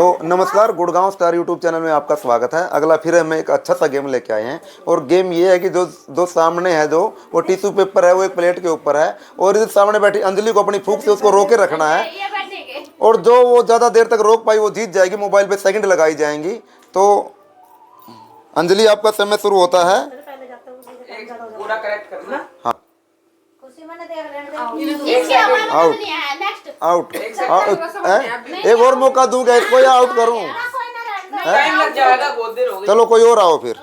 तो नमस्कार, Gurgaon star YouTube channel में आपका स्वागत है। अगला फिर हम एक अच्छा सा गेम लेके आए हैं और गेम ये है कि जो दो सामने है, जो वो टिश्यू पेपर है, वो एक प्लेट के ऊपर है और इस सामने बैठी अंजलि को अपनी फूंक से उसको रोके रखना है और जो वो ज़्यादा देर तक रोक पाई वो जीत जाएगी। मोबाइल पे सेकंड लगाई जाएंगी। तो अंजलि, आपका समय शुरू होता है। पूरा करेक्ट करना। हाँ, आउट एक और मौका दूंगा इसको या आउट करूं? टाइम लग जाएगा, बहुत देर हो गई। चलो कोई और आओ फिर।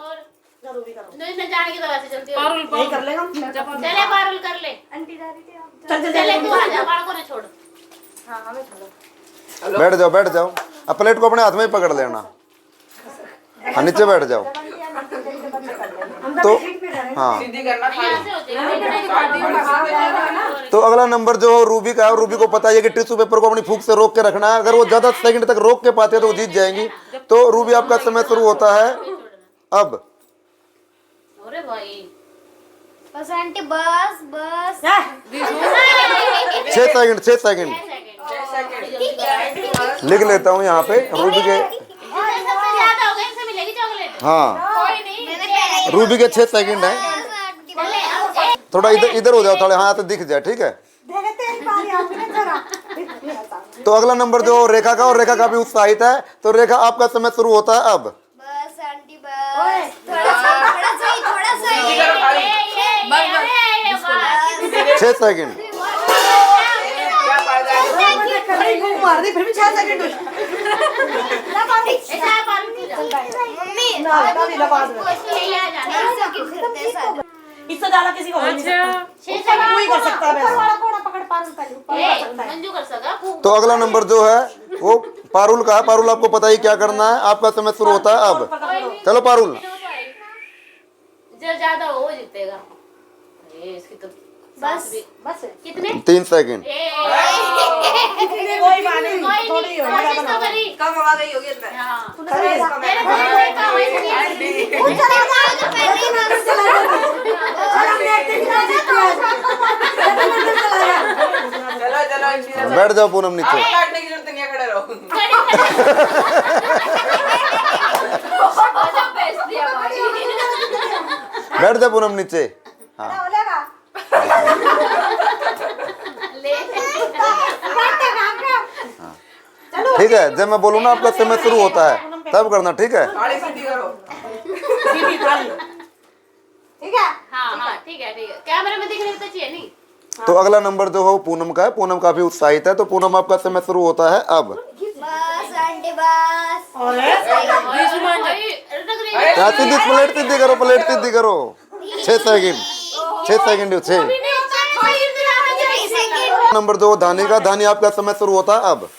पारुल कर लेगा। चले पारुल कर ले। चले तू आ जा, बालकों ने छोड़। हाँ हमें छोड़ो। बैठ जाओ। अब प्लेट को अपने हाथ में ही पकड़ लेना। हाँ, नीचे बैठ जाओ। तो हाँ, सीधी करना। तो अगला नंबर जो है रूबी का है। रूबी को पता है कि टिश्यू पेपर को अपनी फूंक से रोक के रखना है। अगर वो ज्यादा सेकंड तक रोक के पाते हैं तो वो जीत जाएंगी। तो रूबी, आपका समय शुरू होता है अब। अरे भाई बस आंटी, बस बस 6 सेकंड लिख लेता हूँ यहाँ पे। रूबी के सबसे ज्यादा हो गए, इनसे मिलेगी चॉकलेट। हाँ, कोई नहीं, रूबी के 6 सेकंड है। थोड़ा इधर हो जाओ, थोड़े हाथ दिख जाए, ठीक है। तो अगला नंबर जो रेखा का, और रेखा का भी उत्साहित है। तो रेखा, आपका समय शुरू होता है अब। बस आंटी, बस थोड़ा सही 6 सेकंड। फिर भी 6 सेकंड। इससे ज्यादा किसी को हो नहीं सकता। कोई कर सकता है। मंजू कर सका। तो अगला नंबर जो है वो पारुल का है। पारुल, आपको पता ही क्या करना है। आपका समय शुरू होता है अब। चलो पारुल। जो ज्यादा हो वो जीतेगा। ये इसकी तो बस कितने 3 सेकंड। कोई बात नहीं, थोड़ी हो कोशिश तो करी। कम आ गई होगी अंदर। हाँ। चलो बैठ जाओ पूनम नीचे। काटने की जरूरत नहीं है, खड़े रहो। बैठ जाओ पूनम नीचे। हाँ, ठीक है। जब मैं बोलूँ ना आपका समय शुरू होता है तब करना, ठीक है। थाली सीधी करो। ठीक है। हाँ ठीक है। कैमरे में दिखने तो चाहिए नहीं। तो अगला नंबर जो है वो पूनम का है। पूनम काफी उत्साहित है। तो पूनम, आपका समय शुरू होता है अब। बस आंटी, बस क्या सीधी प्लेट सीधी करो, प्लेट सीधी करो। 6 सेकंड 6 सेकंड 6 नंबर जो धानी का। धानी, आपका समय शुरू होता है अब।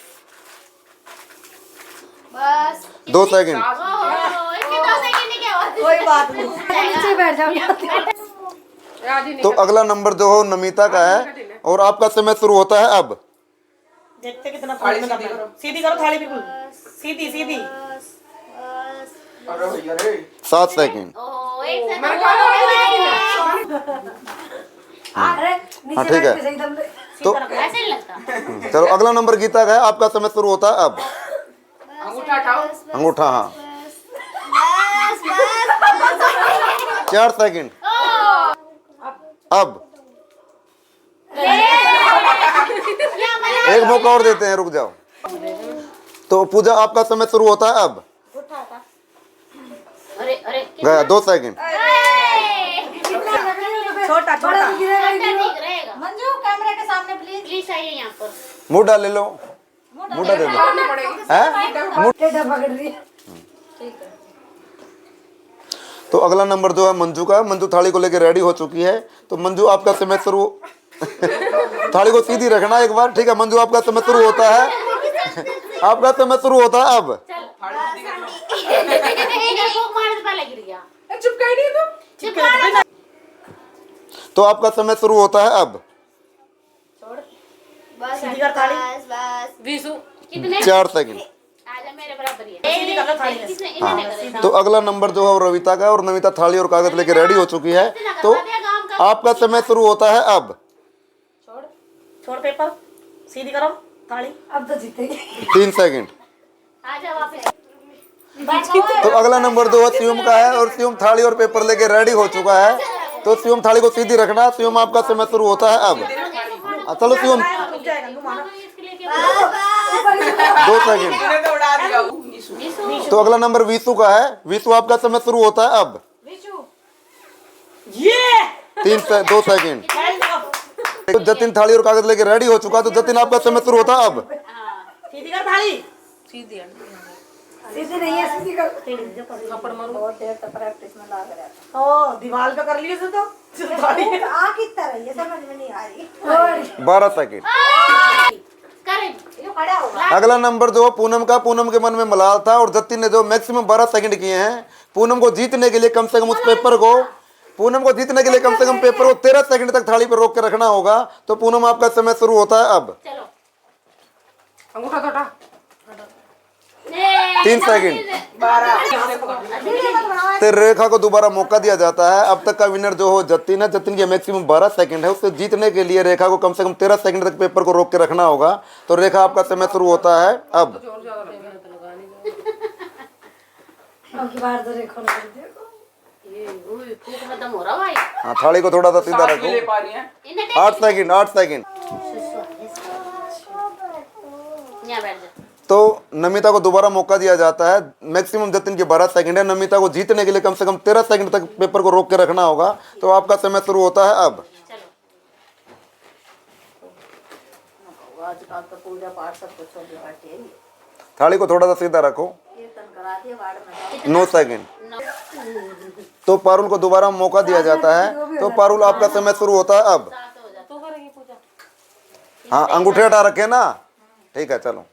बस 2 सेकंड। कोई बात नहीं। नीचे बैठ जाओ। तो अगला नंबर जो है नमिता का है और आपका समय शुरू होता है अब। देखते कितना थाली सीधी करो। थाली बिल्कुल सीधी सीधी। 7 सेकंड। हाँ, ठीक है। तो ऐसे नहीं लगता। चलो अगला नंबर गीता का है। आपका समय शुरू होता है अब। अंगूठा उठाओ। अंगूठा, हाँ। बस 4 सेकंड अब। एक मौका और देते हैं, रुक जाओ। तो पूजा, आपका समय शुरू होता है अब। अरे गया 2 सेकंड। छोटा छोटा। ठीक रहेगा। मंजू, कैमरे के सामने प्लीज। प्लीज आइए यहाँ पर। मुड्ढा ले लो, मुड्ढा दे दो। हैं? तो अगला नंबर जो है मंजू का। मंजू थाली को लेकर रेडी हो चुकी है। तो मंजू, आपका समय शुरू थाली को सीधी रखना एक बार, ठीक है। मंजू, आपका समय शुरू होता है। आपका समय शुरू होता है अब। चुप कहीं नहीं तुम। तो आपका समय शुरू होता है अब। बस सीधी कर थाली। बस कितने 4 सेकंड। आजा मेरे बराबर ही है। हाँ, तो अगला नंबर जो है वो रविता का है और नविता थाली और कागज लेके रेडी हो चुकी है। तो आपका समय शुरू होता है अब। छोड़ पेपर सीधी करो थाली। अब तो जीतेगी। 3 सेकंड। आजा वापस तो अगला नंबर 2 शिवम का है और शिवम थाली और पेपर लेके रेडी हो चुका है। तो शिवम थाली को सीधी रखना। शिवम आपका समय शुरू होता है अब। चलो शिवम, रुक जाएगा, घुमाना। 2 सेकंड। तूने तो उड़ा दिया वो। तो अगला नंबर विशु का है। विशु आपका समय शुरू होता है अब। ये 2 सेकंड। तो जतिन थाली और कागज लेके रेडी हो चुका। तो जतिन आपका समय शुरू होता है अब। सीधी कर थाली। सीधी नहीं है, सीधी कर। थप्पड़ मारो। बहुत देर तक प्रैक्टिस में लगा रहता। ओ दीवार पे कर लिए से तो थाली। आ किस तरह ये समझ में नहीं आ रही। 12 सेकंड। ये खड़ा होगा। अगला नंबर जो पूनम का, पूनम के मन में मलाल था और जतिन ने जो मैक्सिमम 12 सेकंड किए हैं। पूनम को जीतने के लिए कम से कम उस पेपर को, पूनम को जीतने के लिए कम से कम पेपर को 13 सेकंड तक थाली पर रोक के रखना होगा। तो पूनम आपका समय शुरू होता है अब। चलो अंगूठा तो उठा। 3 सेकंड। 12 तो रेखा को दोबारा मौका दिया जाता है। अब तक का विनर जो हो जतिन है। जतिन के मैक्सिमम 12 सेकंड है। उससे जीतने के लिए रेखा को कम से कम 13 सेकंड तक पेपर को रोक के रखना होगा। तो रेखा आपका समय शुरू होता है अब। बार तो देखो ना, देखो। खत्म हो रहा भाई। हाँ, थाली को थोड़ा सा सीधा सांस भी ले रखो। पा रही है। 8 सेकंड। 8 सेकंड। यहाँ बैठ जा। तो नमिता को दोबारा मौका दिया जाता है। मैक्सिमम जतिन के 12 सेकंड है। नमिता को जीतने के लिए कम से कम 13 सेकंड तक पेपर को रोक के रखना होगा। तो आपका समय शुरू होता है अब। चलो आजकल तो पूजा पाठ सब कुछ हो गया है। थाली को थोड़ा सा सीधा रखो। कीर्तन करा दिए वार्ड में। 9 सेकंड। तो पारुल को दोबारा मौका दिया जाता है। तो पारुल आपका समय शुरू होता है अब। तू करेगी पूजा। हाँ, अंगूठे हटा रखे ना। ठीक है, चलो।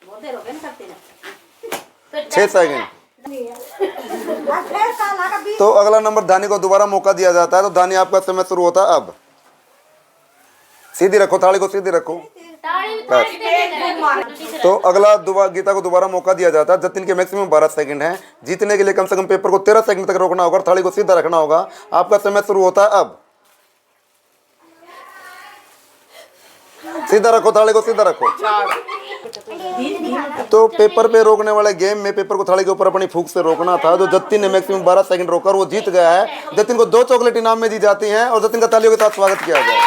बहुत देर हो गई ना करती ना। 6 सेकंड। तो अगला नंबर धानी को दोबारा मौका दिया जाता है। तो धानी आपका समय शुरू होता है अब। सीधी रखो, थाली को सीधी रखो। तो अगला गीता को दोबारा मौका दिया जाता है। जतिन के मैक्सिमम 12 सेकंड है। जीतने के लिए कम से कम पेपर को 13 सेकंड तक रोकना होगा। थाली को सीधा रखना होगा। आपका समय शुरू होता है अब। सीधा रखो, थाली को सीधा रखो। तो पेपर पे रोकने वाले गेम में पेपर को थाली के ऊपर अपनी फूंक से रोकना था। जो जतिन ने मैक्सिमम 12 सेकंड रोका, वो जीत गया है। जतिन को 2 चॉकलेट इनाम में दी जाती हैं और जतिन का तालियों के साथ स्वागत किया जाए।